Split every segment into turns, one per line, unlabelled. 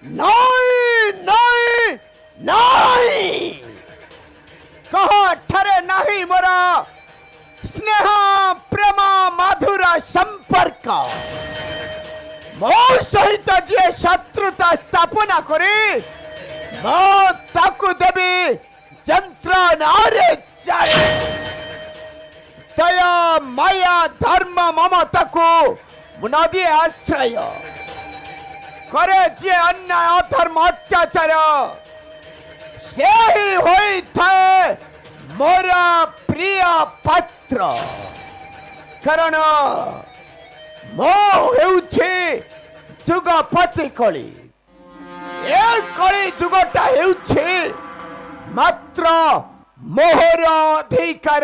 नहीं नहीं नहीं कहा ठरे नहीं मोरा स्नेह प्रेम मधुर संपर्क मो सहित जे शत्रुता स्थापना करे मो ताकु देवी जंत्रणारे जाए दया माया धर्म ममता को मुनादी आश्रय करे जे अन्याय अधर्म अत्याचार से ही होई थाए मोरा प्रिय पात्र कारण मो हेउछे जुगपति कली ए कली जुगटा हेउछे मात्र मोहर अधिकार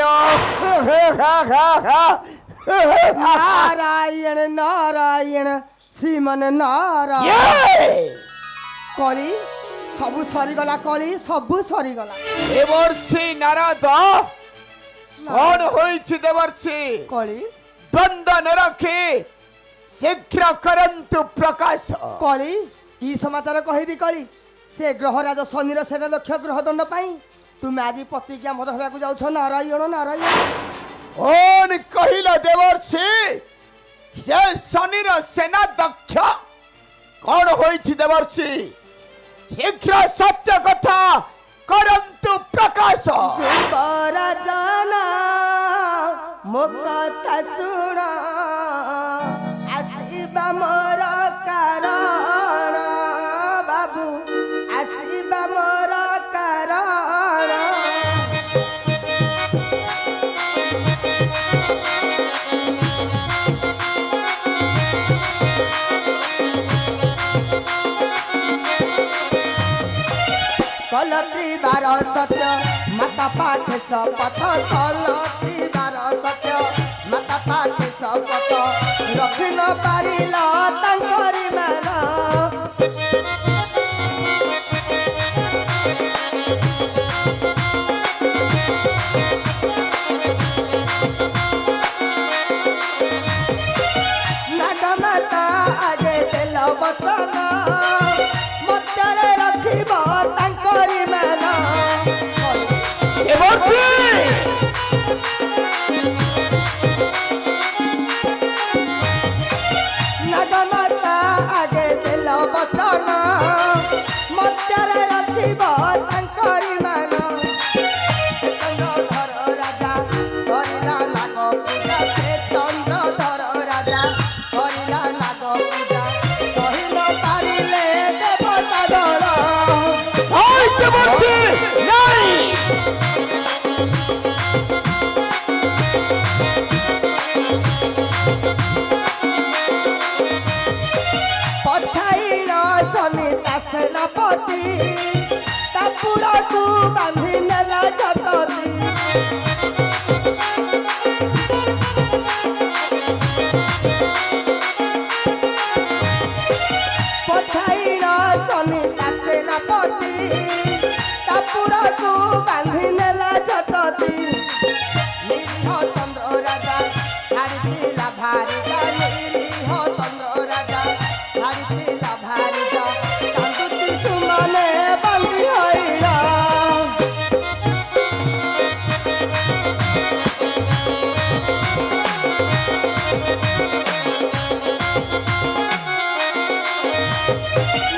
नारायण नारायण श्रीमन नारायण कली सबु सरीगला कली सबु सरीगला
देवर्षि नारद कौन होइछि देवर्षि
कली
द्वंद्व न रखे शीघ्र करंतु प्रकाश
कली ई समाचार कहिबी कली से ग्रहराज शनिर सेना दक्ष ग्रह दंड पाई तुम आदि प्रतिज्ञा मत होबाकू जाउछ नारायण नारायण
कौन कहिला देवर्षि से शनिर सेना दक्ष कौन होइछि देवर्षि शीघ्र सत्य कथा करंतु प्रकाश
राजना मो कथा सुण आसीबा मोर कारण बाबू आसीबा मोर कारण कलत्री बार सत्य माता पाठ शपथ कलत्री बार सत्य माता पाठ शपथ रखि न पारिल तांकरी मान नागमाता आगे देल बचन मध्यरे रखिब तांकरी मान नागमाता आगे देल बचन मध्यरे रखिब तांकरी मान चंद्रधर राजा करिला नाग पूजा से चंद्रधर राजा करिला नाग पूजा कहिल पारिले देवता दल
नहीं देवर्षि नहीं
पठाइल सनिता सेनापति तापुरकू बांधि नेला जटती पठाइल सनिता सेनापति तापुरकू बांधि नेला जटती निरीह चंद्र राजा हारिथिला भारिजा निरीह चंद्र राजा हारिथिला भारिजा कांदुती सुमने बंदी होइला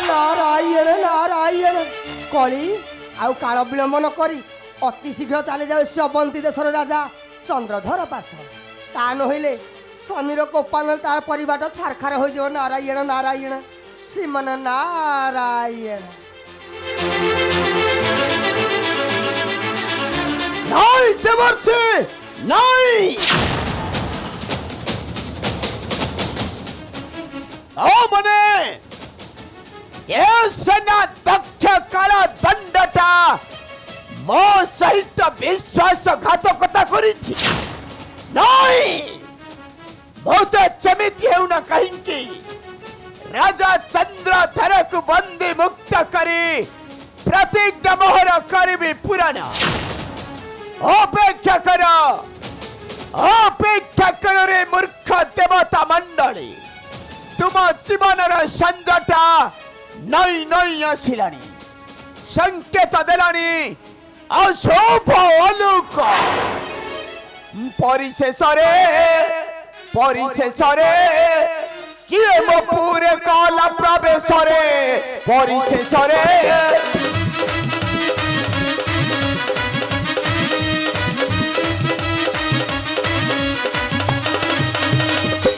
नारायण नारायण कली आउ काल विलंब न करी अति शीघ्र चली जाओ अवंती देशर राजा चंद्रधर पास ता नहिले शनिर कोपान तार परिबाट छारखार हो जाओ नारायण नारायण श्रीमन नारायण
नहीं देवर्षि नहीं मने ये सेना दक्ष काला दंडटा मो सहित विश्वासघातकता करिछि नहीं बहुत चमिति हेउ न कहिंकी राजा चंद्रधर को बंदी मुक्त करी प्रतिज्ञा मोहर करिबी पुराण अपेक्षा कर रे मूर्ख देवता मंडली तुम जीवन संजटा ନଈ ନଈ ଆସିଲାଣି ସଂକେତ ଦେଲାଣି ଅଶୁଭ ଅଲୁକ ପରିଶେଷରେ କିଏ ମୋ ପୁରେ କଲା ପ୍ରବେଶରେ ପରିଶେଷରେ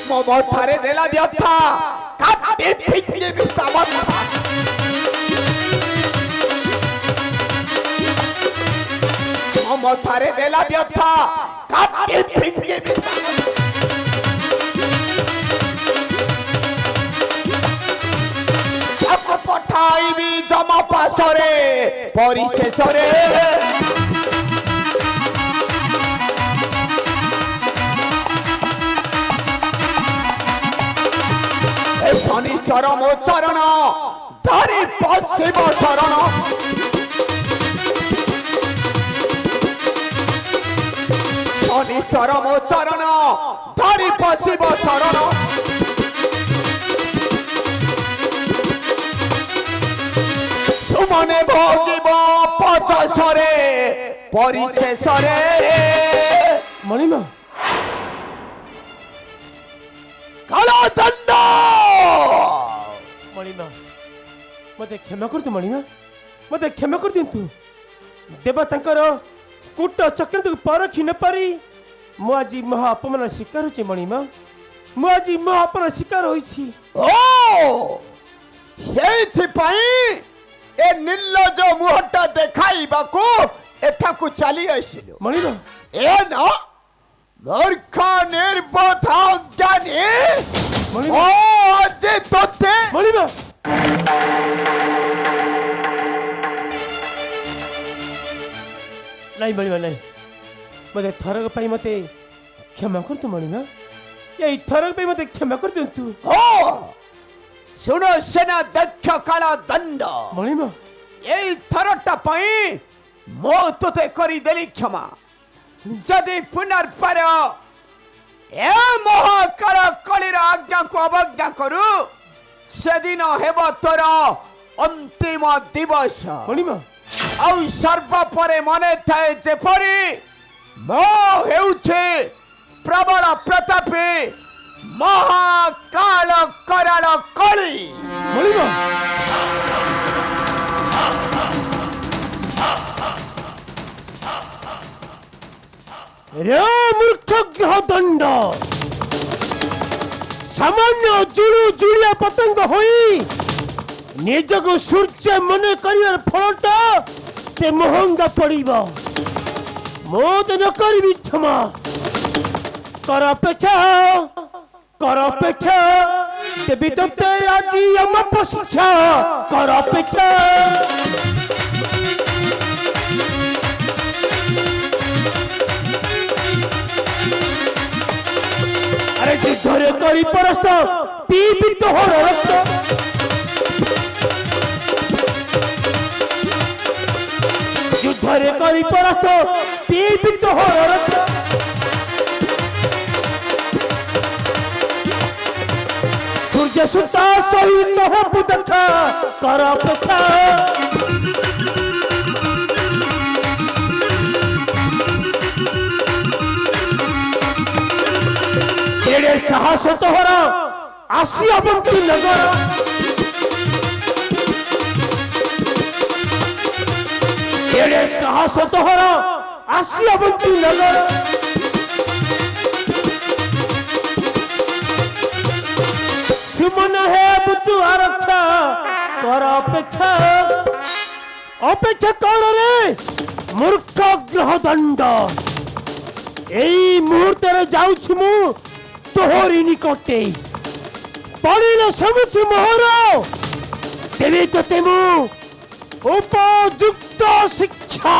ମୋ ମଥାରେ ଦେଲା ବ୍ୟଥା କାଟି ଫିଙ୍ଗିବି ତା ମଥା ମୋ ମଥାରେ ଦେଲା ବ୍ୟଥା କାଟି ଫିଙ୍ଗିବି ତାକୁ ପଠାଇବି ଜମା ପାଶରେ ପରିଶେଷରେ ଶନିଶ୍ଚର ମୋ ଚରଣ ଧରି ପଶିବ ଶରଣ ଶନିଶ୍ଚର ମୋ ଚରଣ ଧରି ପଶିବ ଶରଣ ସୁମନେ ଭୋଗିବ ପଚଶରେ ପରିଶେଷରେ
ମଣିମା
କାଳଦଣ୍ଡ
ମଣିମା ମତେ କ୍ଷମା କରିଦେ ମଣିମା ମତେ କ୍ଷମା କରିଦିଅନ୍ତୁ ଦେବତାଙ୍କର କୂଟ ଚକ୍ରାନ୍ତକୁ ପରଖି ନ ପାରି ମୁଁ ଆଜି ମହା ଅପମାନ ଶିକାର ହୋଇଛି ମଣିମା ମୁଁ ଆଜି ମହା ଅପମାନ ଶିକାର ହୋଇଛି
ଓ ସେଇଥିପାଇଁ ଏ ନିର୍ଲଜ ମୁହଁଟା ଦେଖାଇବାକୁ ଏଠାକୁ ଚାଲି ଆସିଲୁ
ମଣିମା
ଏ ନା ମୂର୍ଖ ନିର୍ବୋଧ ଅଜ୍ଞାନୀ
ମଣିମା
ଓ ଆଜି ତୋତେ
ମଣିମା ନାଇଁ ମଣିମା ନାଇଁ ମତେ ଥରକ ପାଇଁ ମତେ କ୍ଷମା କରିଦିଅ ମଣିମା ଏଇ ଥରକ ପାଇଁ ମତେ କ୍ଷମା କରିଦିଅନ୍ତୁ
ଓ ଶୁଣ ସେନା ଦକ୍ଷ କାଳ ଦଣ୍ଡ
ମଣିମା
ଏଇ ଥରଟା ପାଇଁ ମୁଁ ତୋତେ କରିଦେଲି କ୍ଷମା ଯଦି ପୁନର୍ବାର ଏ ମହାକାଳ କଳିର ଆଜ୍ଞାକୁ ଅବଜ୍ଞା କରୁ ସେଦିନ ହେବ ତୋର ଅନ୍ତିମ ଦିବସ
ମଣିମା
ଆଉ ସର୍ବପରେ ମନେ ଥାଏ ଯେପରି ମୁଁ ହେଉଛି ପ୍ରବଳ ପ୍ରତାପୀ ମହାକାଳ କରାଳ କଳି
ମଣିମା रे मूर्ख ग्रह दंड सामान्य जुलू जुलिया पतंग होई निज को सूर्य मन कर फलटा ते महंगा पड़िबा मोद न करबी क्षमा कर अपेक्षा देवी तोते आज हम पशिक्षा कर अपेक्षा अरे युद्धरे करी परस्त पीबी तोहर रक्त युद्धरे करी परस्त पीबी तोहर रक्त सूर्य सुता सहित हबु देखा कर अपेक्षा एड़े साहस तोहरा आसी अबंती नगर एड़े साहस तोहरा आसी अबंती नगर सुमन है बुद्धू आरक्षा कर अपेक्षा कर रे मूर्ख ग्रह दंड एई मुहूर्त जाऊँ मु तोहरी निकटे पड़िल समुद्र मोहर तेरे तो उपयुक्त शिक्षा।